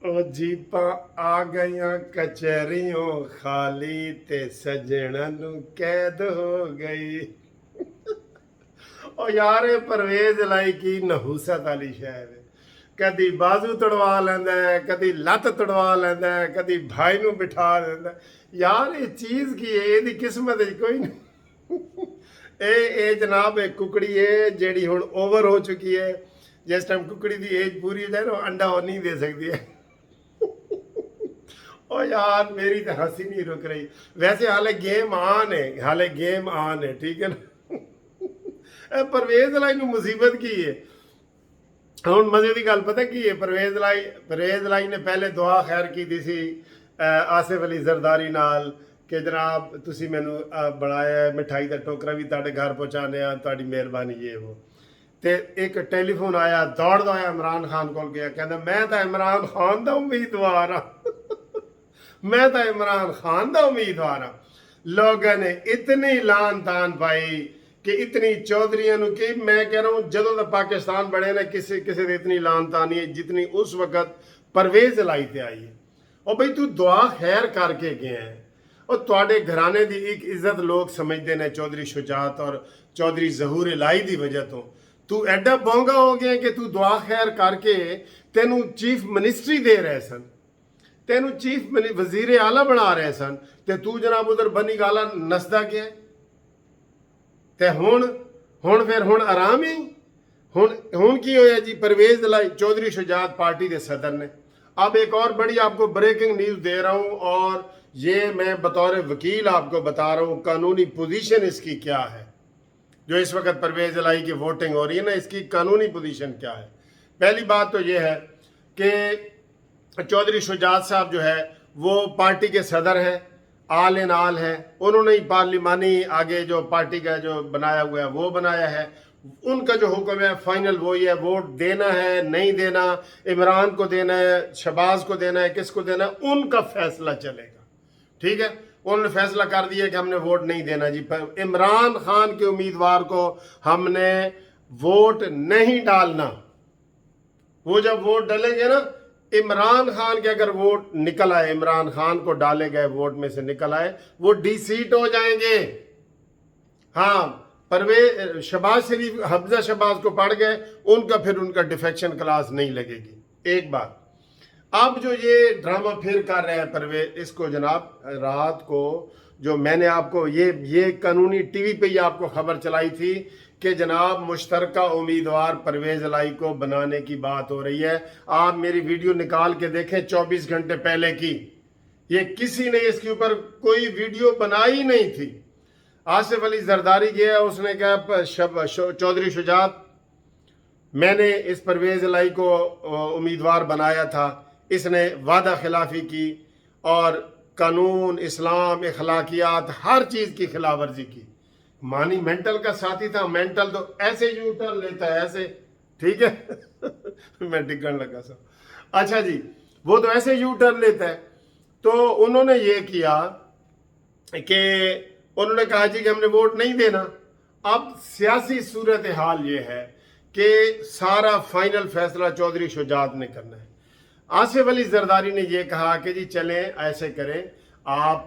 ਉਹ ਜੀਪਾਂ ਆ ਗਈਆਂ ਕਚਹਿਰੀਆਂ ਖਾਲੀ ਤੇ ਸੱਜਣਾ ਨੂੰ ਕੈਦ ਹੋ ਗਈ। ਉਹ ਯਾਰ ਇਹ ਪਰਵੇਜ਼ ਲਾਈ ਕੀ ਨਹੂਸਤ ਵਾਲੀ ਸ਼ੈ ਹੈ। ਕਦੀ ਬਾਜ਼ੂ ਤੜਵਾ ਲੈਂਦਾ ਹੈ, ਕਦੀ ਲੱਤ ਤੜਵਾ ਲੈਂਦਾ ਹੈ, ਕਦੀ ਭਾਈ ਨੂੰ ਬਿਠਾ ਦਿੰਦਾ। ਯਾਰ ਇਹ ਚੀਜ਼ ਕੀ ਹੈ? ਇਹਦੀ ਕਿਸਮਤ ਵਿੱਚ ਕੋਈ ਨਹੀਂ। ਇਹ ਜਨਾਬ ਇੱਕ ਕੁਕੜੀ ਹੈ ਜਿਹੜੀ ਹੁਣ ਓਵਰ ਹੋ ਚੁੱਕੀ ਹੈ। ਜਿਸ ਟਾਈਮ ਕੁਕੜੀ ਦੀ ਏਜ ਪੂਰੀ ਹੋ ਜਾਏ ਨਾ ਅੰਡਾ ਉਹ ਨਹੀਂ ਦੇ ਸਕਦੀ ਹੈ। ओ यार मेरी तो हंसी नहीं रुक रही। वैसे हाले गेम ऑन है, ठीक है ना। परवेज लाई ਨੂੰ ਮੁਸੀਬਤ ਕੀ ਹੈ ਹੁਣ ਮਜ਼ੇ ਦੀ ਗੱਲ ਪਤਾ ਕੀ ਹੈ? ਪਰਵੇਜ਼ लाई ਨੇ ਪਹਿਲੇ ਦੁਆ ਖੈਰ ਕੀਤੀ ਸੀ ਆਸਿਫ ਅਲੀ ਜ਼ਰਦਾਰੀ ਨਾਲ ਕਿ ਜਨਾਬ ਤੁਸੀਂ ਮੈਨੂੰ ਬਣਾਇਆ ਮਿਠਾਈ ਦਾ ਟੋਕਰਾ ਵੀ ਤੁਹਾਡੇ ਘਰ ਪਹੁੰਚਾਣੇ ਆ, ਤੁਹਾਡੀ ਮਿਹਰਬਾਨੀ ਇਹ ਉਹ। ਤੇ ਇੱਕ ਟੈਲੀਫੋਨ ਆਇਆ, ਦੌੜਦਾ ਆਇਆ ਇਮਰਾਨ ਖਾਨ ਕੋਲ ਗਿਆ, ਕਹਿੰਦਾ ਮੈਂ ਤਾਂ ਇਮਰਾਨ ਖਾਨ ਦਾ ਉਮੀਦਵਾਰ ਆ। मैं तो इमरान खान का उम्मीदवार हाँ। लोगों ने इतनी लान तान पाई कि इतनी चौधरियों की, मैं कह रहा हूँ जदों का पाकिस्तान बने ना किसी किसी ने इतनी लान तानी है जितनी उस वक्त परवेज लाई ते आई है। और भाई तू दुआ खैर करके गया है और तुहाडे घराने की एक इज्जत लोग समझते हैं चौधरी शुजात और चौधरी जहूर लाई की वजह तो तू एडा बोंगा हो गया कि तू दुआ खैर करके तेनू चीफ मिनिस्ट्री दे रहे सन, तेनू चीफ वजीर आला बना रहे सन, ते तू जनाब उधर बनी गाला नसदा गया ते हुण आराम ही हुण की होया जी? परवेज लाई चौधरी शुजात पार्टी के सदर ने। अब एक और बड़ी आपको ब्रेकिंग न्यूज़ दे रहा हूँ और ये मैं बतौर वकील आपको बता रहा हूँ कानूनी पोजीशन इसकी क्या है। जो इस वक्त परवेज लाई की वोटिंग हो रही है ना, इसकी कानूनी पोजीशन क्या है? पहली बात तो ये है कि चौधरी शुजात साहब जो है वो पार्टी के सदर हैं, आल इन आल हैं। उन्होंने ही पार्लिमानी आगे जो पार्टी का जो बनाया हुआ है वो बनाया है। उनका जो हुक्म है फाइनल वही है। वोट देना है नहीं देना, इमरान को देना है, शहबाज को देना है, किसको देना है, उनका फैसला चलेगा। ठीक है, उन्होंने फैसला कर दिया कि हमने वोट नहीं देना जी। इमरान खान के उम्मीदवार को हमने वोट नहीं डालना। वो जब वोट डालेंगे ना, इमरान खान के अगर वोट निकल आए, इमरान खान को डाले गए वोट में से निकल आए, वो डिसीट हो जाएंगे। हाँ, परवेज शहबाज शरीफ हफ्जा शहबाज को पड़ गए, उनका फिर उनका डिफेक्शन क्लास नहीं लगेगी। एक बात। अब जो ये ड्रामा फिर कर रहे हैं परवेज, इसको जनाब रात को जो मैंने आपको ये कानूनी टीवी पे ही आपको खबर चलाई थी कि जनाब मुश्तरका उम्मीदवार परवेज लाई को बनाने की बात हो रही है। आप मेरी वीडियो निकाल के देखें 24 घंटे पहले की। ये किसी ने इसके ऊपर कोई वीडियो बनाई नहीं थी। आसिफ अली जरदारी गया, उसने कहा चौधरी शुजात मैंने इस परवेज लाई को उम्मीदवार बनाया था, इसने वादा खिलाफी की और कानून, इस्लाम, अखलाकियात हर चीज़ की खिलाफ वर्जी की। मानी मेंटल का साथी था। मेंटल तो ऐसे यू टर्न लेता है, ऐसे, ठीक है मैं डिगने लगा सब। अच्छा जी, वो तो ऐसे यू टर्न लेता है। तो उन्होंने ये किया कि उन्होंने कहा जी कि हमने वोट नहीं देना। अब सियासी सूरत हाल ये है कि सारा फाइनल फैसला चौधरी शुजात ने करना है। आसिफ अली जरदारी ने यह कहा कि जी चलें ऐसे करें, आप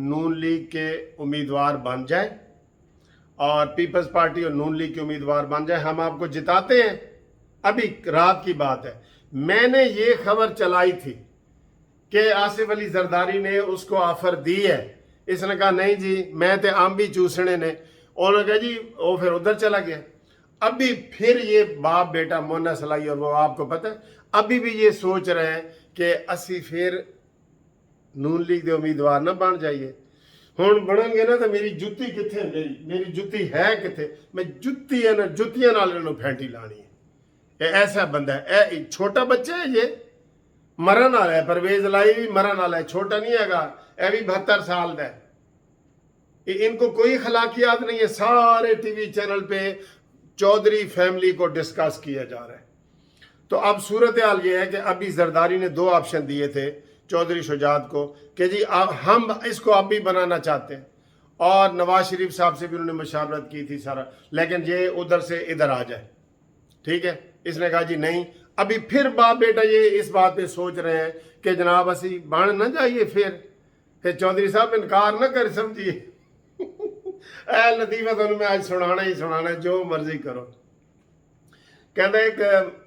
नून लीग के उम्मीदवार बन जाए और पीपल्स पार्टी और नून लीग के उम्मीदवार बन जाए, हम आपको जिताते हैं। अभी रात की बात है, मैंने ये खबर चलाई थी कि आसिफ अली जरदारी ने उसको ऑफर दी है। इसने कहा नहीं जी मैं तो आम भी चूसने ने। उन्होंने कहा जी वो फिर उधर चला गया। अभी फिर ये बाप बेटा मोना सलाई और वो आपको पता है अभी भी ये सोच रहे हैं कि असी फिर नून लीग के उम्मीदवार ना बन जाइए। हुण बनणगे ना तो मेरी जुत्ती कित्थे, मेरी जुत्ती है कित्थे? मैं जुत्ती है ना जुत्तियां नाल इन्हूं फैंटी लानी है। ऐसा बंदा है, ए छोटा बच्चा है, ये मरण वाला है। परवेज लाई भी मरण वाला है, छोटा नहीं हैगा। यह भी 72 साल का है। इनको कोई खलाकियात नहीं है। सारे टीवी चैनल पे चौधरी फैमिली को डिस्कस किया जा रहा है। तो अब सूरत हाल ये है कि अभी जरदारी ने 2 ऑप्शन दिए थे चौधरी शुजात को कि जी अब हम इसको अब भी बनाना चाहते हैं, और नवाज शरीफ साहब से भी उन्होंने मशावरत की थी सारा, लेकिन ये उधर से इधर आ जाए। ठीक है, इसने कहा जी नहीं अभी फिर बाप बेटा ये इस बात पे सोच रहे हैं कि जनाब असी बन ना जाइए फिर कि चौधरी साहब इनकार ना कर समझिए। ए लतीफा तुहानू मैं आज सुनाना ही सुनाना, जो मर्जी करो। कहता एक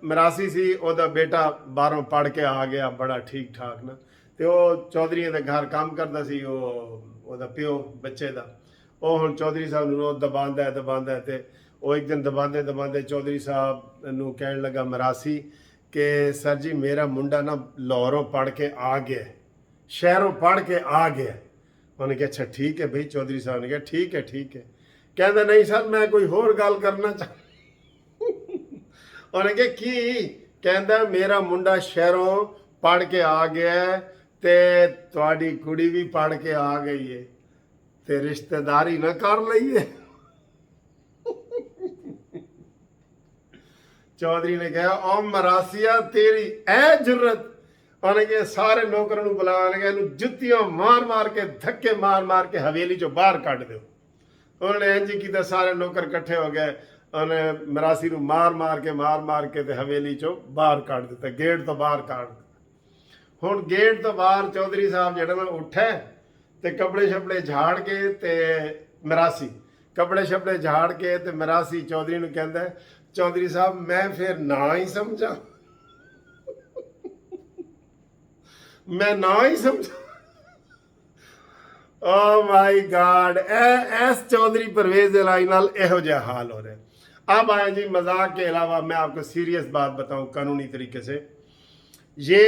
मरासी सी, ओदा बेटा बाहरों पढ़ के आ गया बड़ा ठीक ठाक ना, ਤੇ ਉਹ ਚੌਧਰੀਆਂ ਦੇ ਘਰ ਕੰਮ ਕਰਦਾ ਸੀ, ਉਹਦਾ ਪਿਓ ਬੱਚੇ ਦਾ। ਉਹ ਹੁਣ ਚੌਧਰੀ ਸਾਹਿਬ ਨੂੰ ਰੋਜ਼ ਦਬਾਉਂਦਾ ਤੇ ਉਹ ਇੱਕ ਦਿਨ ਦਬਾਉਂਦੇ ਚੌਧਰੀ ਸਾਹਿਬ ਨੂੰ ਕਹਿਣ ਲੱਗਾ ਮਰਾਸੀ ਕਿ ਸਰ ਜੀ ਮੇਰਾ ਮੁੰਡਾ ਨਾ ਲਾਹੌਰੋਂ ਪੜ੍ਹ ਕੇ ਆ ਗਿਆ, ਸ਼ਹਿਰੋਂ ਪੜ੍ਹ ਕੇ ਆ ਗਿਆ। ਉਹਨੇ ਕਿਹਾ ਅੱਛਾ ਠੀਕ ਹੈ ਬਈ। ਚੌਧਰੀ ਸਾਹਿਬ ਨੇ ਕਿਹਾ ਠੀਕ ਹੈ। ਕਹਿੰਦਾ ਨਹੀਂ ਸਰ ਮੈਂ ਕੋਈ ਹੋਰ ਗੱਲ ਕਰਨਾ ਚਾਹੁੰਦਾ। ਉਹਨੇ ਕਿਹਾ ਕੀ? ਕਹਿੰਦਾ ਮੇਰਾ ਮੁੰਡਾ ਸ਼ਹਿਰੋਂ ਪੜ੍ਹ ਕੇ ਆ ਗਿਆ ਤੇ ਤੁਹਾਡੀ ਕੁੜੀ ਵੀ ਪੜ੍ਹ ਕੇ ਆ ਗਈ ਹੈ ਤੇ ਰਿਸ਼ਤੇਦਾਰੀ ਨਾ ਕਰ ਲਈਏ। ਚੌਧਰੀ ਨੇ ਕਿਹਾ ਓ ਮਰਾਸੀਆ ਤੇਰੀ ਐ ਜੁਰਤ। ਉਹਨੇ ਕਿਹਾ ਸਾਰੇ ਨੌਕਰਾਂ ਨੂੰ ਬੁਲਾ ਲਗੇ, ਇਹਨੂੰ ਜੁੱਤੀਆਂ ਮਾਰ ਕੇ ਧੱਕੇ ਮਾਰ ਕੇ ਹਵੇਲੀ ਚੋਂ ਬਾਹਰ ਕੱਢ ਦਿਓ। ਉਹਨਾਂ ਨੇ ਇੰਝ ਕੀਤਾ, ਸਾਰੇ ਨੌਕਰ ਇਕੱਠੇ ਹੋ ਗਏ, ਉਹਨੇ ਮਰਾਸੀ ਨੂੰ ਮਾਰ ਕੇ ਤੇ ਹਵੇਲੀ ਚੋਂ ਬਾਹਰ ਕੱਢ ਦਿੱਤਾ, ਗੇਟ ਤੋਂ ਬਾਹਰ ਕੱਢ ਦਿੱਤਾ। ਹੁਣ ਗੇਟ ਤੋਂ ਬਾਹਰ ਚੌਧਰੀ ਸਾਹਿਬ ਜਿਹੜਾ ਨਾ ਉੱਠੇ ਤੇ ਕੱਪੜੇ ਛਪੜੇ ਝਾੜ ਕੇ ਤੇ ਮਰਾਸੀ ਚੌਧਰੀ ਨੂੰ ਕਹਿੰਦਾ ਚੌਧਰੀ ਸਾਹਿਬ ਮੈਂ ਫਿਰ ਨਾ ਹੀ ਸਮਝਾ, ਮੈਂ ਨਾ ਹੀ ਸਮਝਾ। ਓ ਮਾਈ गॉड, एस चौधरी परवेज इलाही नाल एहो जिहा हाल हो रहा है। अब आया जी मजाक के अलावा मैं आपको सीरियस बात बताऊं, कानूनी तरीके से ये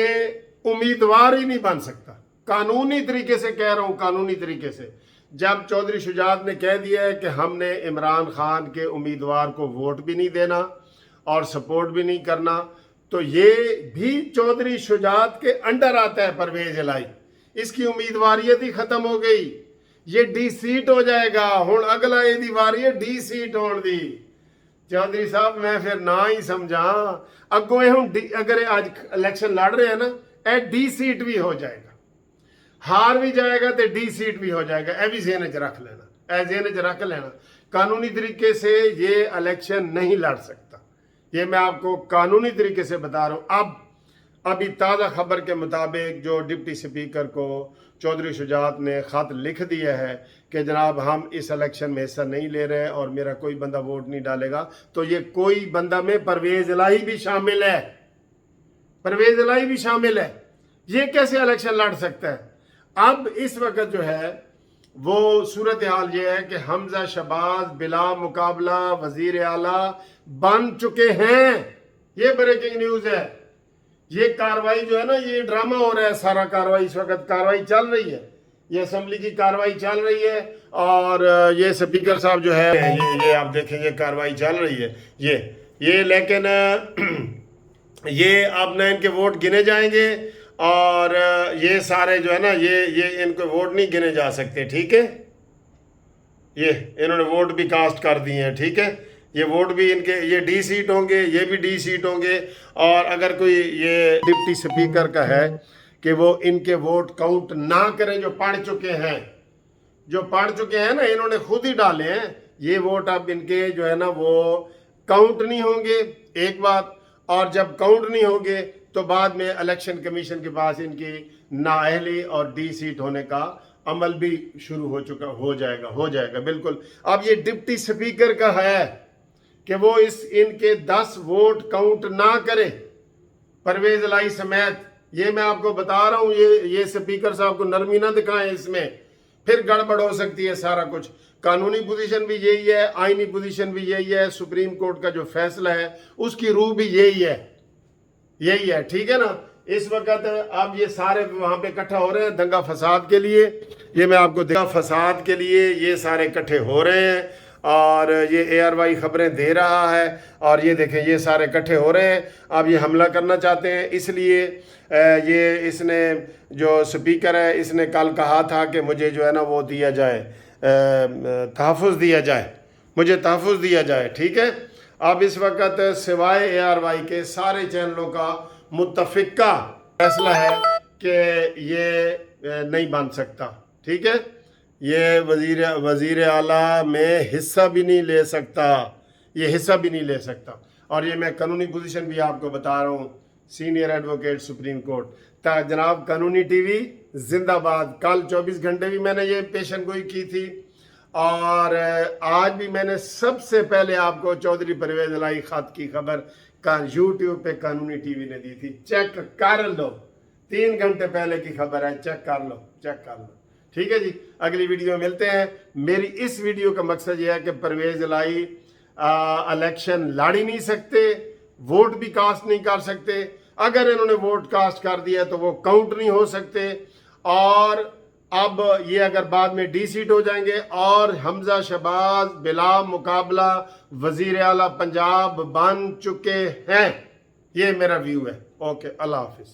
उम्मीदवार ही नहीं बन सकता। कानूनी तरीके से कह रहा हूं, कानूनी तरीके से। जब चौधरी शुजात ने कह दिया है कि हमने इमरान खान के उम्मीदवार को वोट भी नहीं देना और सपोर्ट भी नहीं करना, तो ये भी चौधरी शुजात के अंडर आता है परवेज इलाही। इसकी उम्मीदवारियत ही खत्म हो गई, ये डी सीट हो जाएगा। हुण अगला यदी वारी है डी सीट होने दी। चौधरी साहब मैं फिर ना ही समझा, अगों हुण अगर आज इलेक्शन लड़ रहे हैं ना, ए डी सीट भी हो जाएगा, हार भी जाएगा तो डी सीट भी हो जाएगा। ए भी ज़हन च रख लेना, ज़हन च रख लेना। कानूनी तरीके से ये इलेक्शन नहीं लड़ सकता, ये मैं आपको कानूनी तरीके से बता रहा हूँ। अब अभी ताज़ा खबर के मुताबिक जो डिप्टी स्पीकर को चौधरी शुजात ने ख़त लिख दिया है कि जनाब हम इस इलेक्शन में हिस्सा नहीं ले रहे और मेरा कोई बंदा वोट नहीं डालेगा, तो ये कोई बंदा में परवेज इलाही भी शामिल है, परवेज इलाही भी शामिल है। ये कैसे इलेक्शन लड़ सकता है? अब इस वक्त जो है वो सूरत हाल ये है कि हमजा शहबाज बिला मुकाबला वजीर आला बन चुके हैं। ये ब्रेकिंग न्यूज़ है। ये कार्रवाई जो है ना, ये ड्रामा हो रहा है सारा। कार्रवाई इस वक्त कार्रवाई चल रही है, ये असेंबली की कार्रवाई चल रही है और ये स्पीकर साहब जो है ये आप देखें ये कार्रवाई चल रही है। ये लेकिन ये अब ना इनके वोट गिने जाएंगे और ये सारे जो है ना ये इनको वोट नहीं गिने जा सकते, ठीक है। ये इन्होंने वोट भी कास्ट कर दिए हैं, ठीक है। ये वोट भी इनके ये डी सीट होंगे, ये भी डी सीट होंगे। और अगर कोई ये डिप्टी स्पीकर का है कि वो इनके वोट काउंट ना करें जो पढ़ चुके हैं ना, इन्होंने खुद ही डाले हैं, ये वोट अब इनके जो है ना वो काउंट नहीं होंगे, एक बात। और जब काउंट नहीं होंगे तो बाद में इलेक्शन कमीशन के पास इनकी नाअहली और डी सीट होने का अमल भी शुरू हो जाएगा बिल्कुल। अब ये डिप्टी स्पीकर का है कि वो इनके 10 वोट काउंट ना करे, परवेज इलाही समेत। ये मैं आपको बता रहा हूँ, ये स्पीकर साहब को नरमी ना दिखाएं, इसमें फिर गड़बड़ हो सकती है सारा कुछ। कानूनी पोजीशन भी यही है, आईनी पोजीशन भी यही है, सुप्रीम कोर्ट का जो फैसला है उसकी रूह भी यही है, ठीक है ना। इस वक्त अब ये सारे वहाँ पे इकट्ठा हो रहे हैं दंगा फसाद के लिए। ये मैं आपको दंगा फसाद के लिए ये सारे इकट्ठे हो रहे हैं और ये ARY खबरें दे रहा है। और ये देखें ये सारे इकट्ठे हो रहे हैं, अब ये हमला करना चाहते हैं। इसलिए ये इसने जो स्पीकर है इसने कल कहा था कि मुझे जो है ना वो दिया जाए, तहफ़्फ़ुज़ दिया जाए, मुझे तहफ़्फ़ुज़ दिया जाए, ठीक है। अब इस वक्त सिवाय ARY के सारे चैनलों का मुत्तफ़िका फैसला है कि ये नहीं बन सकता, ठीक है। ये वज़ीर आला में हिस्सा भी नहीं ले सकता, ये हिस्सा भी नहीं ले सकता। اور یہ میں قانونی پوزیشن بھی آپ کو بتا رہا ہوں، سینئر ایڈوکیٹ سپریم کورٹ جناب قانونی ٹی وی زندہ باد۔ کل 24 گھنٹے بھی میں نے یہ پیشن گوئی کی تھی، اور آج بھی میں نے سب سے پہلے آپ کو چودھری پرویز الہی خط کی خبر یوٹیوب پہ قانونی ٹی وی نے دی تھی، چیک کر لو، 3 گھنٹے پہلے کی خبر ہے، چیک کر لو، چیک کر لو۔ ٹھیک ہے جی، اگلی ویڈیو میں ملتے ہیں۔ میری اس ویڈیو کا مقصد یہ ہے کہ پرویز الہی الیکشن لڑ ہی نہیں سکتے، ووٹ بھی کاسٹ نہیں کر سکتے، اگر انہوں نے ووٹ کاسٹ کر دیا تو وہ کاؤنٹ نہیں ہو سکتے، اور اب یہ اگر بعد میں ڈی سیٹ ہو جائیں گے اور حمزہ شہباز بلا مقابلہ وزیر اعلیٰ پنجاب بن چکے ہیں۔ یہ میرا ویو ہے۔ اوکے، اللہ حافظ۔